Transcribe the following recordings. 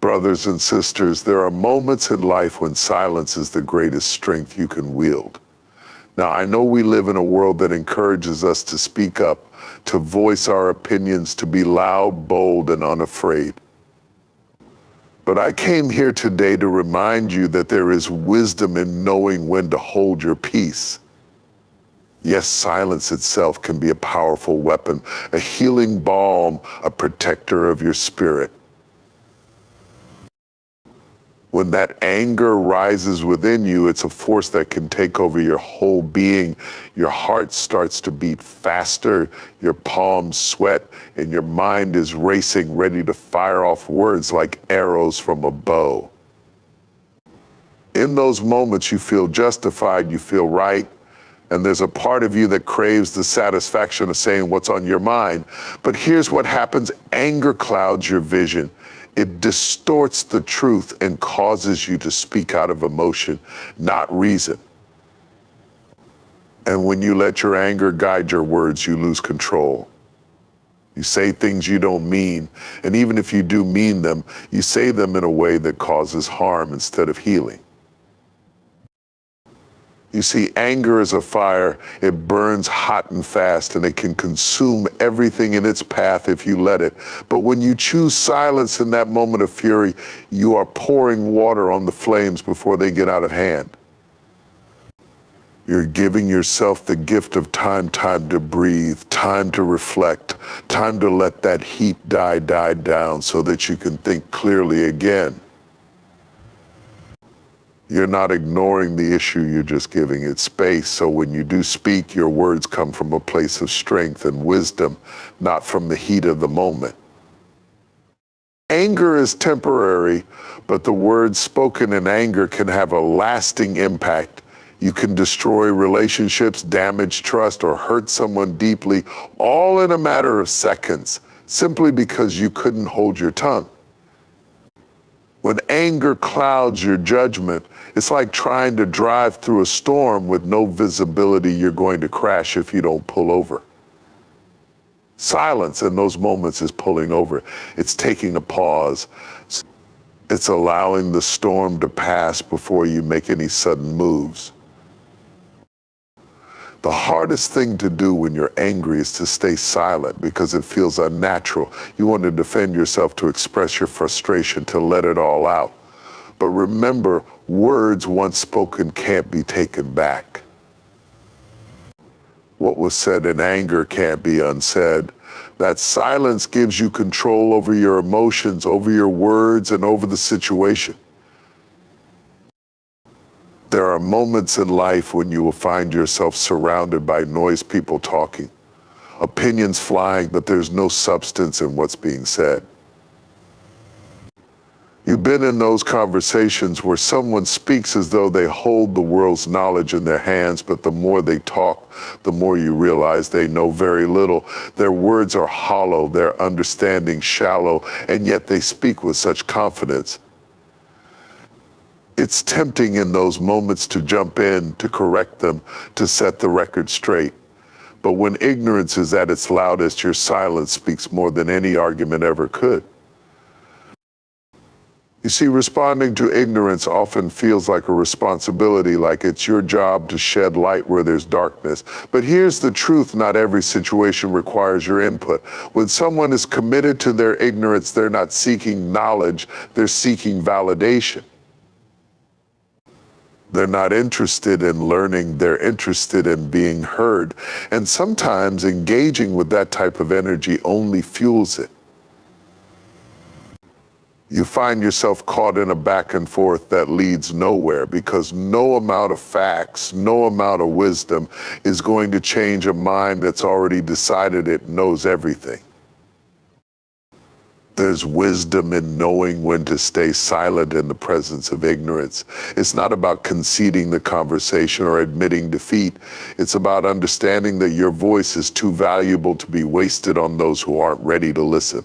Brothers and sisters, there are moments in life when silence is the greatest strength you can wield. Now, I know we live in a world that encourages us to speak up, to voice our opinions, to be loud, bold, and unafraid. But I came here today to remind you that there is wisdom in knowing when to hold your peace. Yes, silence itself can be a powerful weapon, a healing balm, a protector of your spirit. When that anger rises within you, it's a force that can take over your whole being. Your heart starts to beat faster, your palms sweat, and your mind is racing, ready to fire off words like arrows from a bow. In those moments, you feel justified, you feel right, and there's a part of you that craves the satisfaction of saying what's on your mind. But here's what happens: anger clouds your vision. It distorts the truth and causes you to speak out of emotion, not reason. And when you let your anger guide your words, you lose control. You say things you don't mean, and even if you do mean them, you say them in a way that causes harm instead of healing. You see, anger is a fire. It burns hot and fast, and it can consume everything in its path if you let it. But when you choose silence in that moment of fury, you are pouring water on the flames before they get out of hand. You're giving yourself the gift of time to breathe, time to reflect, time to let that heat die down so that you can think clearly again. You're not ignoring the issue, you're just giving it space. So when you do speak, your words come from a place of strength and wisdom, not from the heat of the moment. Anger is temporary, but the words spoken in anger can have a lasting impact. You can destroy relationships, damage trust, or hurt someone deeply, all in a matter of seconds, simply because you couldn't hold your tongue. When anger clouds your judgment, it's like trying to drive through a storm with no visibility. You're going to crash if you don't pull over. Silence in those moments is pulling over. It's taking a pause. It's allowing the storm to pass before you make any sudden moves. The hardest thing to do when you're angry is to stay silent because it feels unnatural. You want to defend yourself, to express your frustration, to let it all out. But remember, words once spoken can't be taken back. What was said in anger can't be unsaid. That silence gives you control over your emotions, over your words, and over the situation. There are moments in life when you will find yourself surrounded by noise, people talking, opinions flying, but there's no substance in what's being said. You've been in those conversations where someone speaks as though they hold the world's knowledge in their hands, but the more they talk, the more you realize they know very little. Their words are hollow, their understanding shallow, and yet they speak with such confidence. It's tempting in those moments to jump in, to correct them, to set the record straight. But when ignorance is at its loudest, your silence speaks more than any argument ever could. You see, responding to ignorance often feels like a responsibility, like it's your job to shed light where there's darkness. But here's the truth: not every situation requires your input. When someone is committed to their ignorance, they're not seeking knowledge, they're seeking validation. They're not interested in learning, they're interested in being heard. And sometimes engaging with that type of energy only fuels it. You find yourself caught in a back and forth that leads nowhere, because no amount of facts, no amount of wisdom is going to change a mind that's already decided it knows everything. There's wisdom in knowing when to stay silent in the presence of ignorance. It's not about conceding the conversation or admitting defeat. It's about understanding that your voice is too valuable to be wasted on those who aren't ready to listen.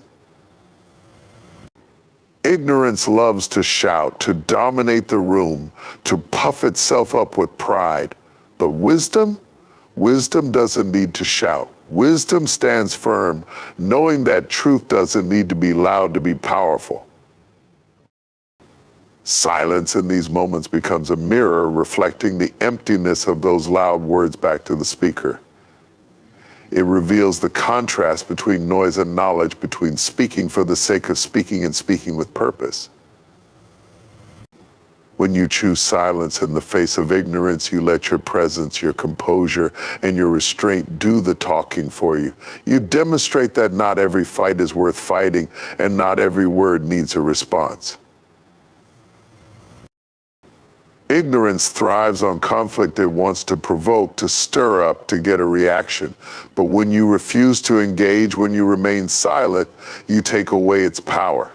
Ignorance loves to shout, to dominate the room, to puff itself up with pride. But wisdom doesn't need to shout. Wisdom stands firm, knowing that truth doesn't need to be loud to be powerful. Silence in these moments becomes a mirror reflecting the emptiness of those loud words back to the speaker. It reveals the contrast between noise and knowledge, between speaking for the sake of speaking and speaking with purpose. When you choose silence in the face of ignorance, you let your presence, your composure, and your restraint do the talking for you. You demonstrate that not every fight is worth fighting, and not every word needs a response. Ignorance thrives on conflict it wants to provoke, to stir up, to get a reaction. But when you refuse to engage, when you remain silent, you take away its power.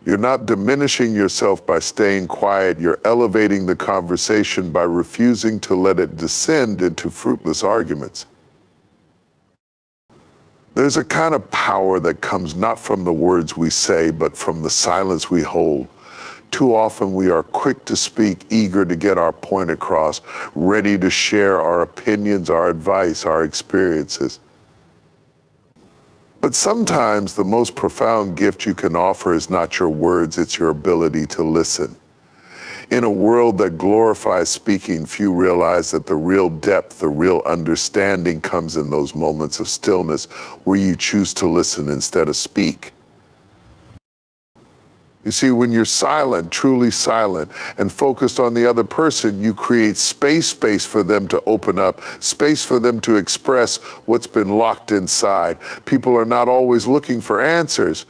You're not diminishing yourself by staying quiet. You're elevating the conversation by refusing to let it descend into fruitless arguments. There's a kind of power that comes not from the words we say, but from the silence we hold. Too often we are quick to speak, eager to get our point across, ready to share our opinions, our advice, our experiences. But sometimes the most profound gift you can offer is not your words, it's your ability to listen. In a world that glorifies speaking, few realize that the real depth, the real understanding comes in those moments of stillness where you choose to listen instead of speak. You see, when you're silent, truly silent, and focused on the other person, you create space for them to open up, space for them to express what's been locked inside. People are not always looking for answers.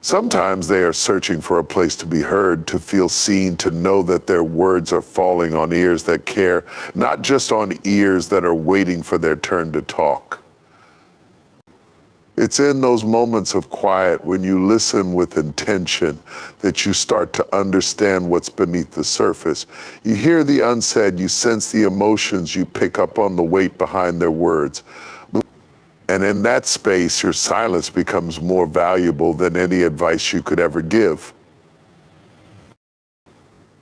Sometimes they are searching for a place to be heard, to feel seen, to know that their words are falling on ears that care, not just on ears that are waiting for their turn to talk. It's in those moments of quiet when you listen with intention that you start to understand what's beneath the surface. You hear the unsaid, you sense the emotions, you pick up on the weight behind their words. And in that space, your silence becomes more valuable than any advice you could ever give.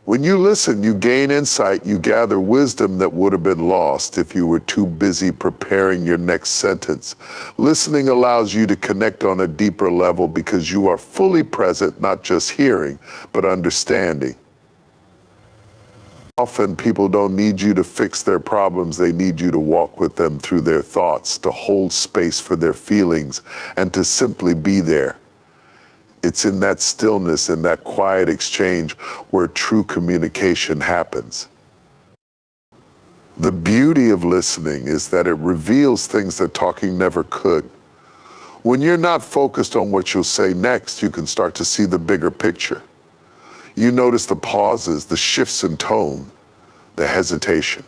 When you listen, you gain insight, you gather wisdom that would have been lost if you were too busy preparing your next sentence. Listening allows you to connect on a deeper level because you are fully present, not just hearing, but understanding. Often people don't need you to fix their problems, they need you to walk with them through their thoughts, to hold space for their feelings, and to simply be there. It's in that stillness, in that quiet exchange, where true communication happens. The beauty of listening is that it reveals things that talking never could. When you're not focused on what you'll say next, you can start to see the bigger picture. You notice the pauses, the shifts in tone, the hesitation.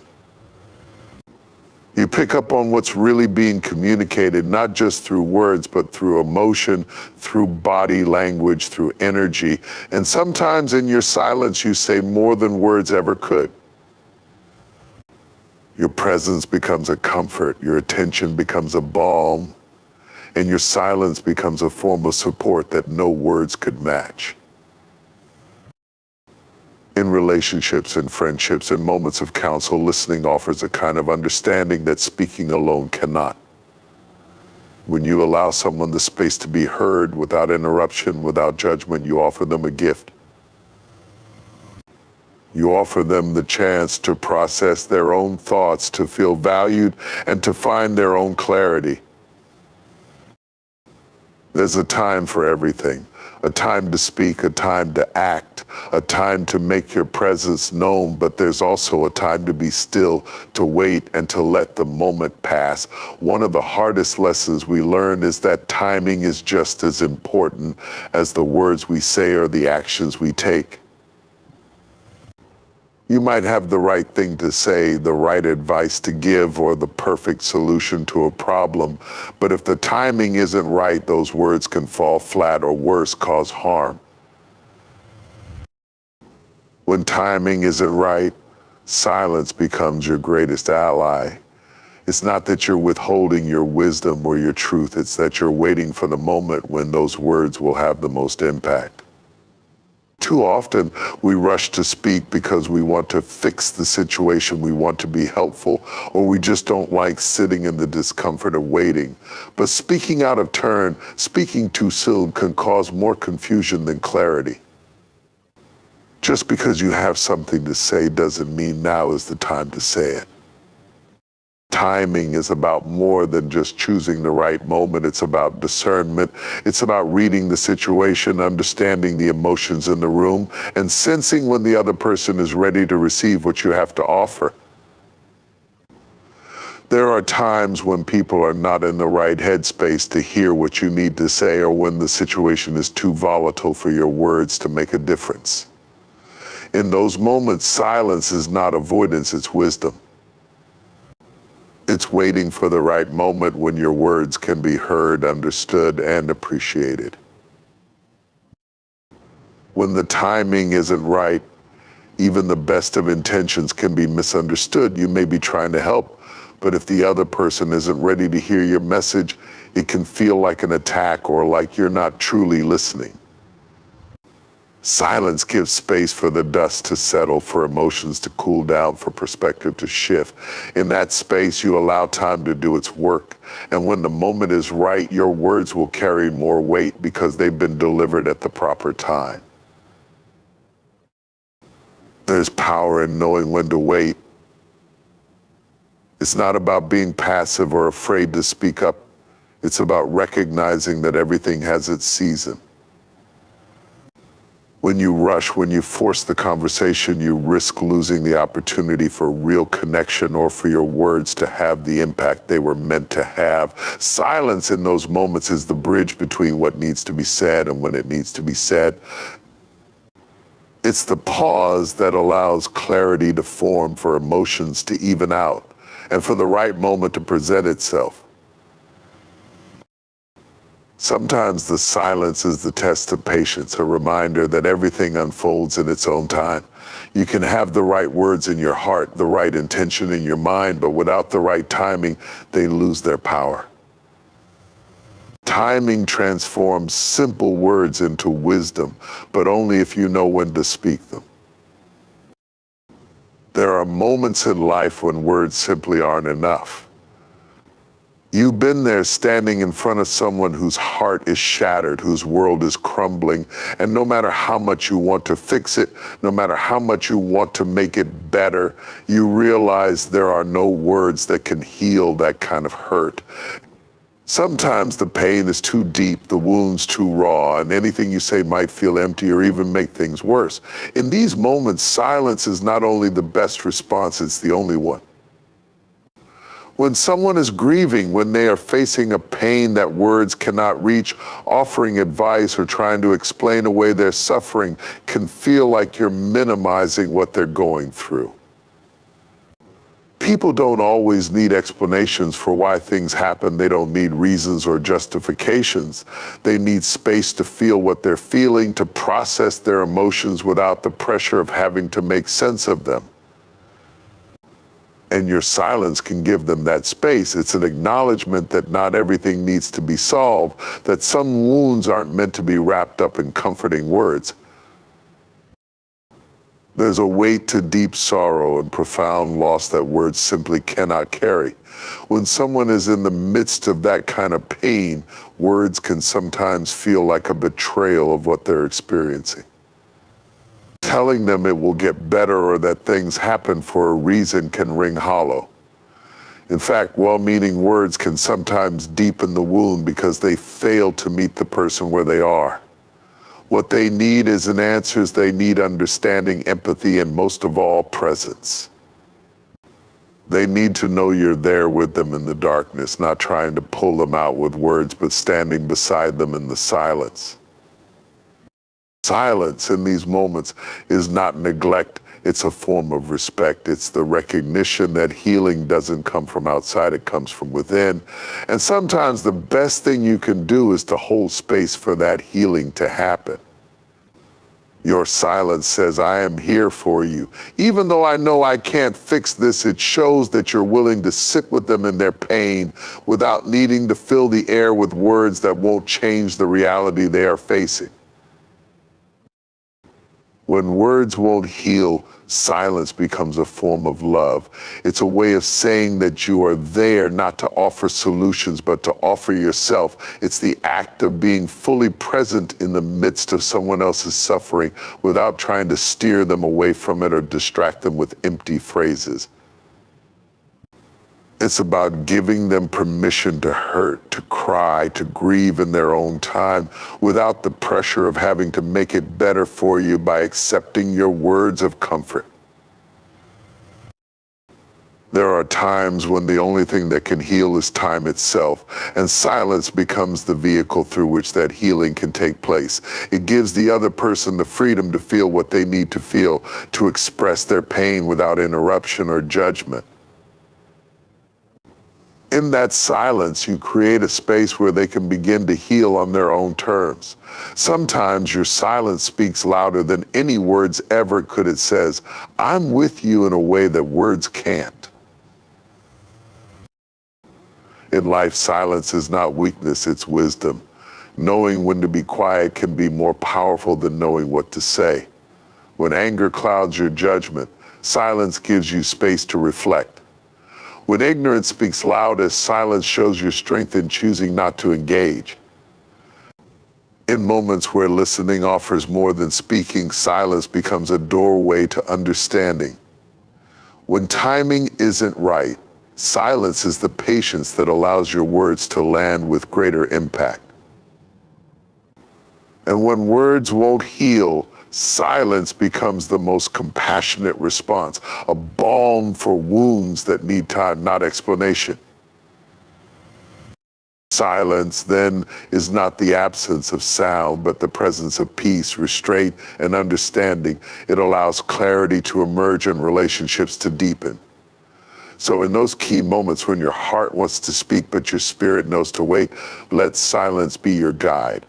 You pick up on what's really being communicated, not just through words, but through emotion, through body language, through energy. And sometimes in your silence, you say more than words ever could. Your presence becomes a comfort, your attention becomes a balm, and your silence becomes a form of support that no words could match. In relationships and friendships and moments of counsel, listening offers a kind of understanding that speaking alone cannot. When you allow someone the space to be heard without interruption, without judgment, you offer them a gift. You offer them the chance to process their own thoughts, to feel valued, and to find their own clarity. There's a time for everything. A time to speak, a time to act, a time to make your presence known, but there's also a time to be still, to wait, and to let the moment pass. One of the hardest lessons we learn is that timing is just as important as the words we say or the actions we take. You might have the right thing to say, the right advice to give, or the perfect solution to a problem, but if the timing isn't right, those words can fall flat or worse, cause harm. When timing isn't right, silence becomes your greatest ally. It's not that you're withholding your wisdom or your truth, it's that you're waiting for the moment when those words will have the most impact. Too often, we rush to speak because we want to fix the situation, we want to be helpful, or we just don't like sitting in the discomfort of waiting. But speaking out of turn, speaking too soon, can cause more confusion than clarity. Just because you have something to say doesn't mean now is the time to say it. Timing is about more than just choosing the right moment. It's about discernment. It's about reading the situation, understanding the emotions in the room, and sensing when the other person is ready to receive what you have to offer. There are times when people are not in the right headspace to hear what you need to say, or when the situation is too volatile for your words to make a difference. In those moments, silence is not avoidance, it's wisdom. It's waiting for the right moment when your words can be heard, understood, and appreciated. When the timing isn't right, even the best of intentions can be misunderstood. You may be trying to help, but if the other person isn't ready to hear your message, it can feel like an attack or like you're not truly listening. Silence gives space for the dust to settle, for emotions to cool down, for perspective to shift. In that space, you allow time to do its work. And when the moment is right, your words will carry more weight because they've been delivered at the proper time. There's power in knowing when to wait. It's not about being passive or afraid to speak up. It's about recognizing that everything has its season. When you rush, when you force the conversation, you risk losing the opportunity for real connection or for your words to have the impact they were meant to have. Silence in those moments is the bridge between what needs to be said and when it needs to be said. It's the pause that allows clarity to form, for emotions to even out, and for the right moment to present itself. Sometimes the silence is the test of patience, a reminder that everything unfolds in its own time. You can have the right words in your heart, the right intention in your mind, but without the right timing, they lose their power. Timing transforms simple words into wisdom, but only if you know when to speak them. There are moments in life when words simply aren't enough. You've been there, standing in front of someone whose heart is shattered, whose world is crumbling, and no matter how much you want to fix it, no matter how much you want to make it better, you realize there are no words that can heal that kind of hurt. Sometimes the pain is too deep, the wound's too raw, and anything you say might feel empty or even make things worse. In these moments, silence is not only the best response, it's the only one. When someone is grieving, when they are facing a pain that words cannot reach, offering advice or trying to explain away their suffering can feel like you're minimizing what they're going through. People don't always need explanations for why things happen. They don't need reasons or justifications. They need space to feel what they're feeling, to process their emotions without the pressure of having to make sense of them. And your silence can give them that space. It's an acknowledgement that not everything needs to be solved, that some wounds aren't meant to be wrapped up in comforting words. There's a weight to deep sorrow and profound loss that words simply cannot carry. When someone is in the midst of that kind of pain, words can sometimes feel like a betrayal of what they're experiencing. Telling them it will get better or that things happen for a reason can ring hollow. In fact, well-meaning words can sometimes deepen the wound because they fail to meet the person where they are. What they need isn't answers, they need understanding, empathy, and most of all, presence. They need to know you're there with them in the darkness, not trying to pull them out with words, but standing beside them in the silence. Silence in these moments is not neglect, it's a form of respect. It's the recognition that healing doesn't come from outside, it comes from within. And sometimes the best thing you can do is to hold space for that healing to happen. Your silence says, I am here for you. Even though I know I can't fix this, it shows that you're willing to sit with them in their pain without needing to fill the air with words that won't change the reality they are facing. When words won't heal, silence becomes a form of love. It's a way of saying that you are there not to offer solutions, but to offer yourself. It's the act of being fully present in the midst of someone else's suffering without trying to steer them away from it or distract them with empty phrases. It's about giving them permission to hurt, to cry, to grieve in their own time, without the pressure of having to make it better for you by accepting your words of comfort. There are times when the only thing that can heal is time itself, and silence becomes the vehicle through which that healing can take place. It gives the other person the freedom to feel what they need to feel, to express their pain without interruption or judgment. In that silence, you create a space where they can begin to heal on their own terms. Sometimes your silence speaks louder than any words ever could. It says, "I'm with you in a way that words can't." In life, silence is not weakness, it's wisdom. Knowing when to be quiet can be more powerful than knowing what to say. When anger clouds your judgment, silence gives you space to reflect. When ignorance speaks loudest, silence shows your strength in choosing not to engage. In moments where listening offers more than speaking, silence becomes a doorway to understanding. When timing isn't right, silence is the patience that allows your words to land with greater impact. And when words won't heal, silence becomes the most compassionate response, a balm for wounds that need time, not explanation. Silence, then, is not the absence of sound, but the presence of peace, restraint, and understanding. It allows clarity to emerge and relationships to deepen. So in those key moments when your heart wants to speak, but your spirit knows to wait, let silence be your guide.